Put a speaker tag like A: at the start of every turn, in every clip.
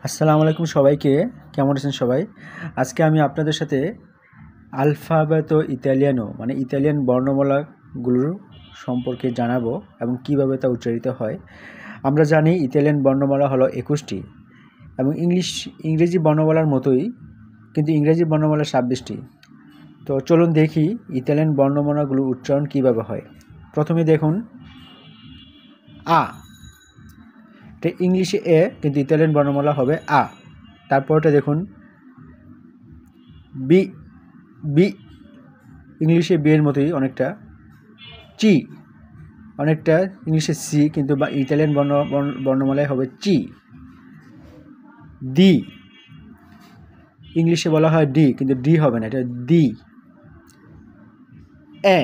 A: আসসালামু আলাইকুম সবাইকে। কেমন আছেন সবাই? আজকে আমি আপনাদের সাথে আলফাবেতো ইতালিয়ানো মানে ইতালিয়ান বর্ণমালাগুলোর সম্পর্কে জানাবো এবং কিভাবে তা উচ্চারিত হয়। আমরা জানি ইতালিয়ান বর্ণমালা হলো 21টি এবং ইংরেজি বর্ণমালার মতোই, কিন্তু ইংরেজি বর্ণমালা 26টি। তো চলুন দেখি ইতালিয়ান বর্ণমালাগুলো উচ্চারণ কিভাবে হয়। প্রথমে দেখুন আ, এটা ইংলিশে এ কিন্তু ইতালিয়ান বর্ণমালা হবে আ। তারপরটা দেখুন বি, বি ইংলিশে বি এর মতোই অনেকটা। চি অনেকটা ইংলিশে সি, কিন্তু ইতালিয়ান বর্ণমালায় হবে চি। ডি ইংলিশে বলা হয় ডি, কিন্তু ডি হবে না, এটা ডি। এ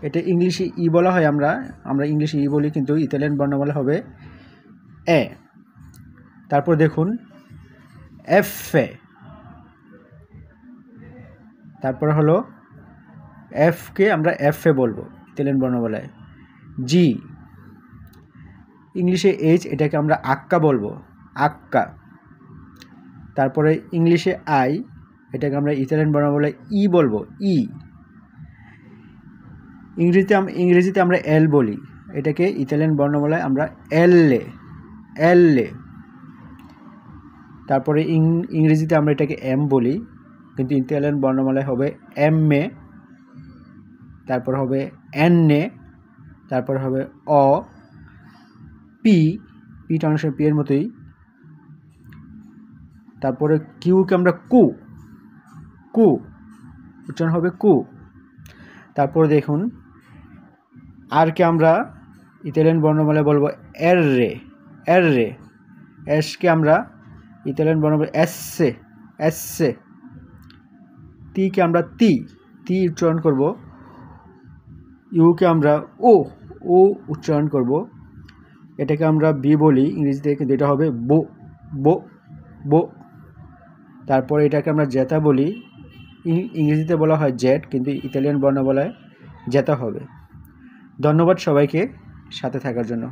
A: এটা ইংলিশে ই বলা হয়, আমরা ইংলিশে ই বলি, কিন্তু ইতালিয়ান বর্ণমালা হবে এ। তারপর দেখুন এফ এ, তারপর হলো এফকে আমরা এফ এ বলবো ইতালিয়ান বর্ণমালায়। জি ইংলিশে এইচ, এটাকে আমরা আক্কা বলবো, আক্কা। তারপরে ইংলিশে আই, এটাকে আমরা ইতালিয়ান বর্ণমালায় ই বলবো, ই। ইংরেজিতে আমরা এল বলি, এটাকে ইতালিয়ান বর্ণমালায় আমরা এললে, এললে। তারপরে ইংরেজিতে আমরা এটাকে এম বলি, কিন্তু ইতালিয়ান বর্ণমালায় হবে এম এ। তারপর হবে এন এ, তারপর হবে অ। পি, পিটা অনেক সময় পি এর মতোই। তারপরে কিউকে আমরা কু, কু উচ্চারণ হবে কু। তারপরে দেখুন আরকে আমরা ইতালিয়ান বর্ণমালায় বলবো এর রে, এর রে। এসকে আমরা ইতালিয়ান বর্ণমালায় এসে, এসে। টিকে আমরা তি, তি উচ্চারণ করব। ইউকে আমরা ও, ও উচ্চারণ করব। এটাকে আমরা বি বলি ইংরেজিতে, কিন্তু এটা হবে বো, বো, বো। তারপরে এটাকে আমরা জেতা বলি, ইংরেজিতে বলা হয় জেট, কিন্তু ইতালিয়ান বর্ণমালায় জেতা হবে। ধন্যবাদ সবাইকে সাথে থাকার জন্য।